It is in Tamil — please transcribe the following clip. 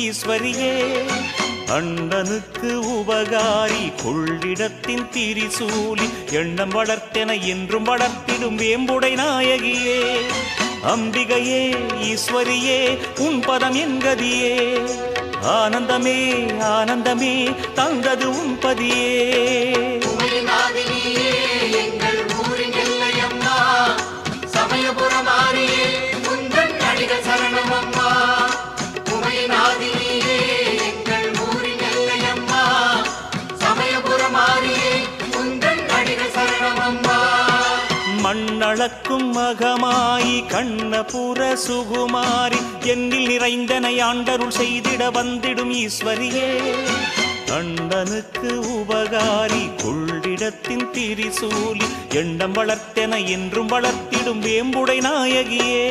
ஈஸ்வரியே அண்ணனுக்கு உபகாரி கொள்ளிடத்தின் திரிசூலி எண்ணம் வளர்த்தென என்றும் வளர்த்திடும் வேம்புடை நாயகியே அம்பிகையே ஈஸ்வரியே உன் பதம் என்கதியே ஆனந்தமே ஆனந்தமே தந்தது உன் பதியே மண்ணளக்கும் மகமாயி கண்ணபுர சுகுமாரி என்னில் நிறைந்தனை ஆண்டருள் செய்திட வந்திடும் ஈஸ்வரியே அண்ணனுக்கு உபகாரி கொள்ளிடத்தின் திரிசூலி எண்ணம் வளர்த்தென என்றும் வளர்த்திடும் வேம்புடை நாயகியே